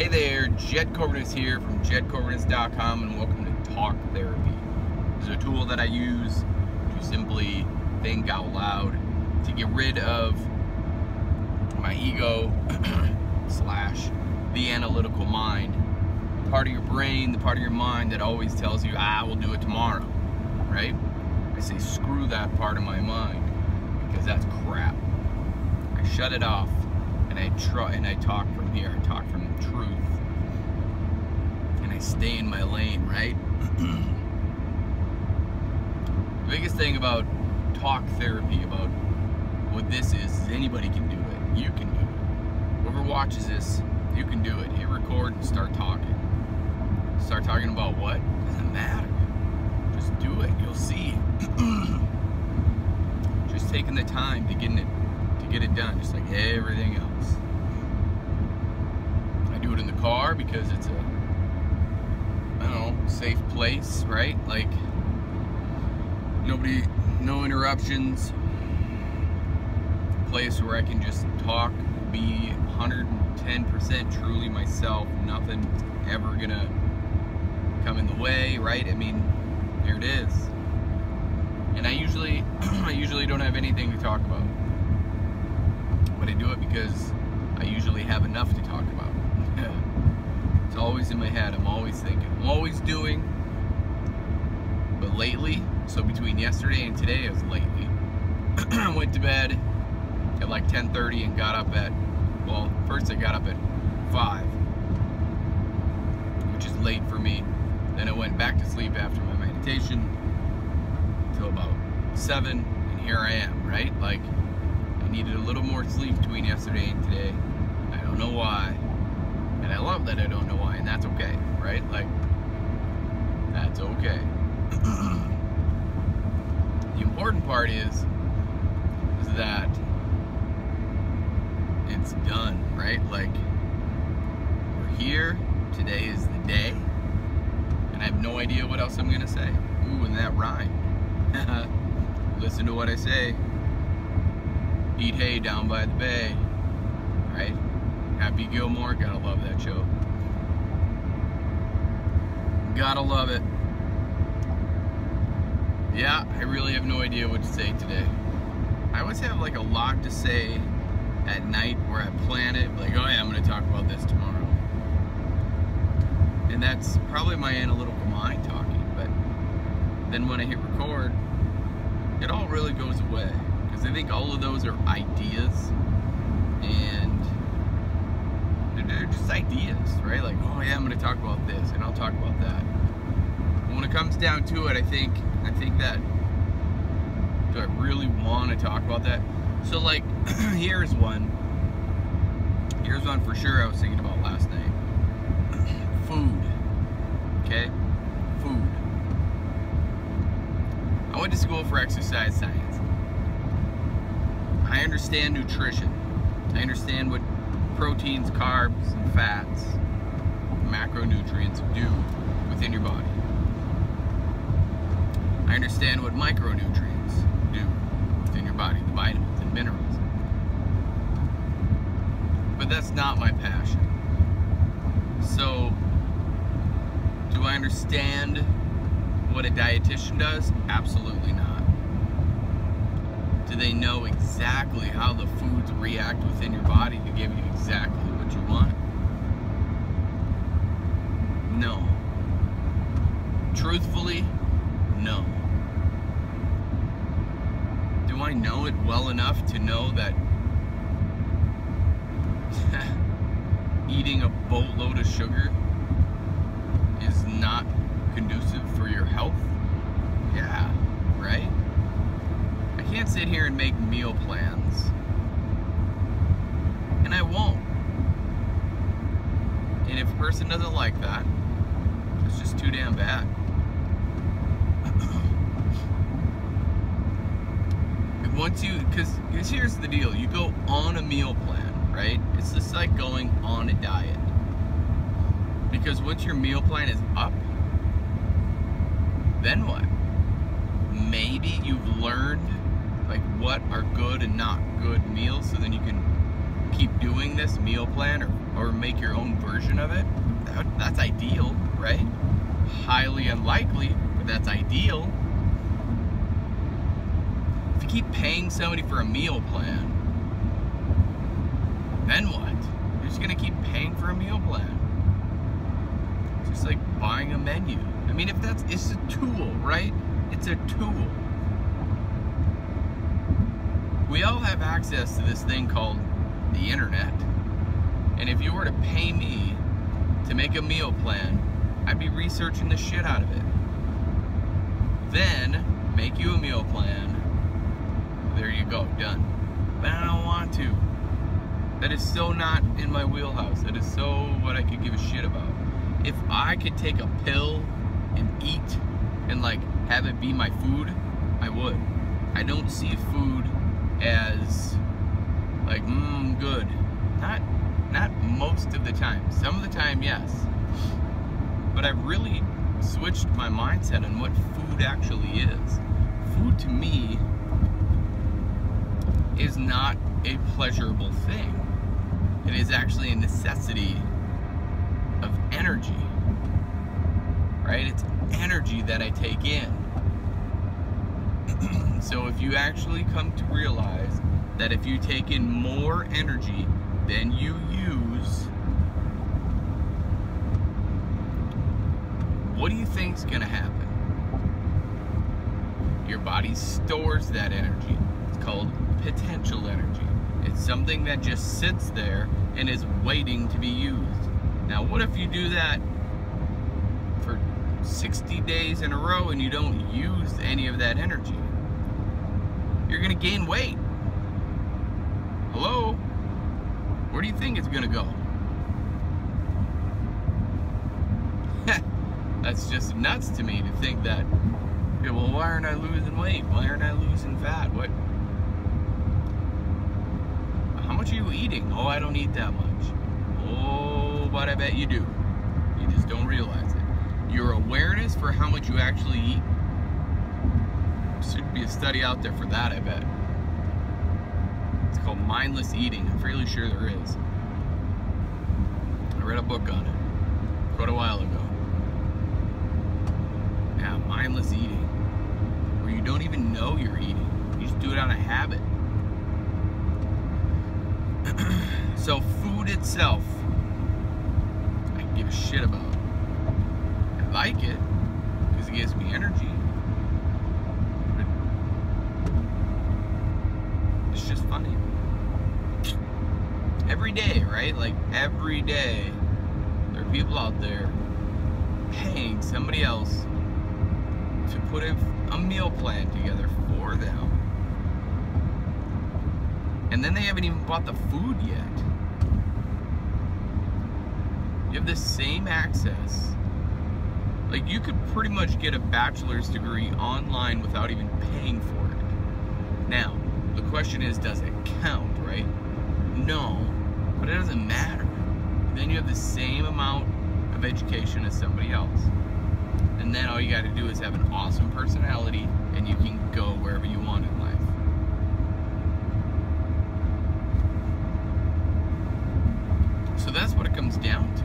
Hey there, Jed Corvinus here from jedcorvinus.com, and welcome to Talk Therapy. This is a tool that I use to simply think out loud, to get rid of my ego slash the analytical mind, the part of your brain, the part of your mind that always tells you, we'll do it tomorrow, right? I say screw that part of my mind, because that's crap. I shut it off. And I talk from here. I talk from the truth, and I stay in my lane, right? The biggest thing about talk therapy, about what this is anybody can do it. You can do it. Whoever watches this, you can do it. Hit record and start talking. Start talking about what? Doesn't matter. Just do it. You'll see. Just taking the time to get it done, just like everything else. I do it in the car because it's a, safe place, right? Like, no interruptions. Place where I can just talk, be 110% truly myself. Nothing's ever gonna come in the way, right? I mean, here it is. And I usually don't have anything to talk about. But I do it because I usually have enough to talk about. It's always in my head. I'm always thinking. I'm always doing. But lately, so between yesterday and today, it was lately. I went to bed at like 10:30 and got up at, first I got up at 5, which is late for me. Then I went back to sleep after my meditation until about 7, and here I am, right? Like, needed a little more sleep between yesterday and today. I don't know why. And I love that I don't know why, and that's okay, right? Like, that's okay. The important part is that it's done, right? Like, we're here. Today is the day. And I have no idea what else I'm gonna say. Ooh, and that rhymed. Listen to what I say. Eat hay down by the bay, right? Happy Gilmore, gotta love that show. Gotta love it. Yeah, I really have no idea what to say today. I always have like a lot to say at night where I plan it, like, oh yeah, I'm gonna talk about this tomorrow. And that's probably my analytical mind talking, but then when I hit record, it all really goes away. I think all of those are ideas, and they're just ideas, right? Like, oh yeah, I'm going to talk about this, and I'll talk about that. But when it comes down to it, I think that, do I really want to talk about that? So, like, here's one for sure I was thinking about last night. Food, okay? Food. I went to school for exercise science. I understand nutrition. I understand what proteins, carbs, and fats, macronutrients do within your body. I understand what micronutrients do within your body, the vitamins and minerals. But that's not my passion. So, do I understand what a dietitian does? Absolutely not. Do they know exactly how the foods react within your body to give you exactly what you want? No. Truthfully, no. Do I know it well enough to know that eating a boatload of sugar is not conducive for your health? Yeah, right? I can't sit here and make meal plans, and I won't. And if a person doesn't like that, it's just too damn bad. Because here's the deal, you go on a meal plan, right? It's just like going on a diet. Because once your meal plan is up, then what? Maybe you've learned like what are good and not good meals, so then you can keep doing this meal plan, or or make your own version of it, that's ideal, right? Highly unlikely, but that's ideal. If you keep paying somebody for a meal plan, then what? You're just gonna keep paying for a meal plan. It's just like buying a menu. I mean, it's a tool, right? It's a tool. We all have access to this thing called the internet. And if you were to pay me to make a meal plan, I'd be researching the shit out of it. Then, make you a meal plan. There you go, done. But I don't want to. That is so not in my wheelhouse. That is so what I could give a shit about. If I could take a pill and eat and like have it be my food, I would. I don't see food as like, good. Not most of the time. Some of the time, yes. But I've really switched my mindset on what food actually is. Food to me is not a pleasurable thing. It is actually a necessity of energy, right? It's energy that I take in. So if you actually come to realize that if you take in more energy than you use, what do you think's gonna happen? Your body stores that energy. It's called potential energy. It's something that just sits there and is waiting to be used. Now, what if you do that for 60 days in a row and you don't use any of that energy? You're gonna gain weight. Hello? Where do you think it's gonna go? That's just nuts to me to think that, okay, well, why aren't I losing weight? Why aren't I losing fat? What? How much are you eating? Oh, I don't eat that much. Oh, but I bet you do. You just don't realize it. Your awareness for how much you actually eat, should be a study out there for that, I bet. It's called Mindless Eating. I'm fairly sure there is. I read a book on it quite a while ago. Yeah, mindless eating. Where you don't even know you're eating. You just do it out of habit. So food itself, I can give a shit about. I like it because it gives me energy. But it's just funny. Every day, right? Like every day, there are people out there paying somebody else to put a meal plan together for them. And then they haven't even bought the food yet. You have the same access. Like, you could pretty much get a bachelor's degree online without even paying for it. Now, the question is, does it count, right? No, but it doesn't matter. Then you have the same amount of education as somebody else. And then all you got to do is have an awesome personality, and you can go wherever you want in life. So that's what it comes down to.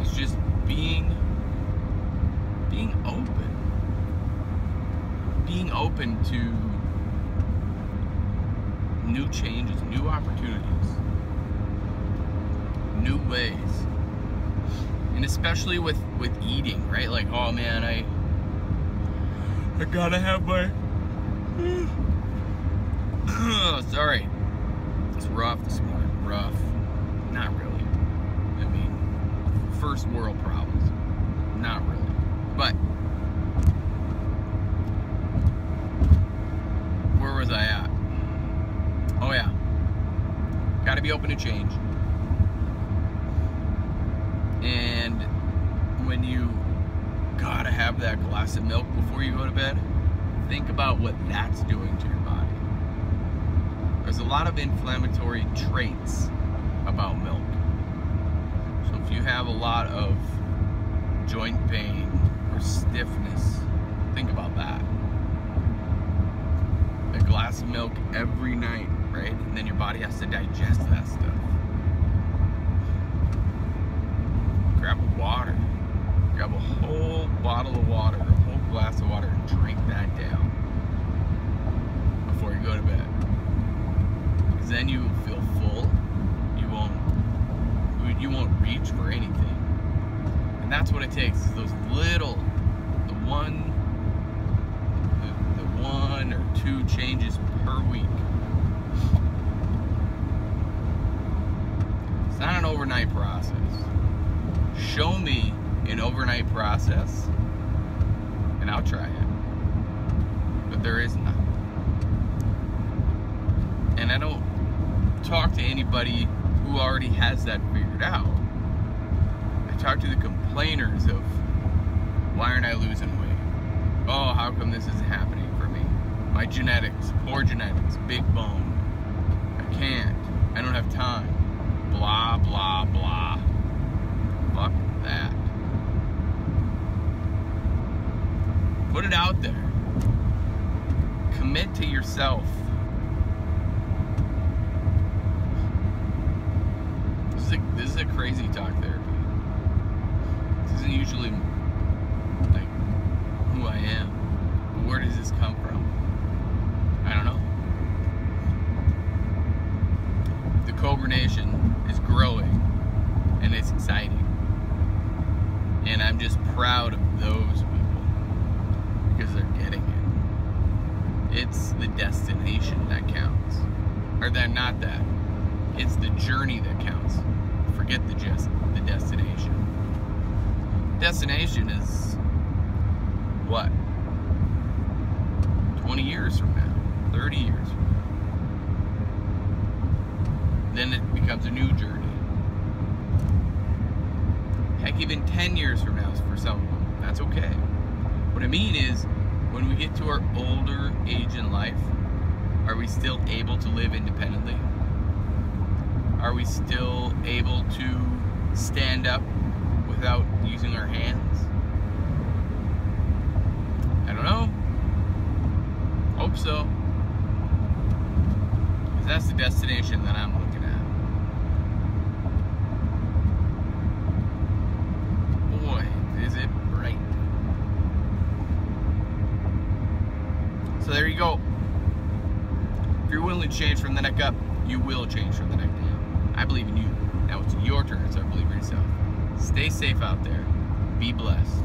It's just being open. Being open to new changes, new opportunities, new ways. And especially with eating, right? Like, oh man, I gotta have my sorry. It's rough this morning. Rough. Not really. I mean, first world problems. Not really. But where was I at? Oh yeah. Gotta be open to change. And when you gotta have that glass of milk before you go to bed, think about what that's doing to your body. There's a lot of inflammatory traits about milk. So if you have a lot of joint pain or stiffness, think about that. A glass of milk every night right? And then your body has to digest that stuff. Grab a water. Grab a whole bottle of water, a whole glass of water, and drink that down before you go to bed. Because then you will feel full. You won't reach for anything. And that's what it takes, is those little, the one or two changes per week. It's not an overnight process. Show me an overnight process and I'll try it. But there is none. And I don't talk to anybody who already has that figured out. I talk to the complainers of, why aren't I losing weight? Oh, how come this isn't happening for me? My genetics, poor genetics, big bone. I can't. I don't have time. Blah, blah, blah. Fuck that. Put it out there. Commit to yourself. This is a crazy talk therapy. This isn't usually like who I am. But where does this come from? I don't know. The Cobra Nation is growing and it's exciting. And I'm just proud of those people because they're getting it. It's the destination that counts. Or that, not that. It's the journey that counts. Forget the destination. Destination is what? 20 years from now, 30 years from now. Then it becomes a new journey. Heck, even 10 years from now for some of them. That's okay. What I mean is, when we get to our older age in life, are we still able to live independently? Are we still able to stand up without using our hands? I don't know. Hope so. Because that's the destination that I'm looking at. Boy, is it bright. So there you go. If you're willing to change from the neck up, you will change from the neck down. I believe in you. Now it's your turn, so I believe in yourself. Stay safe out there. Be blessed.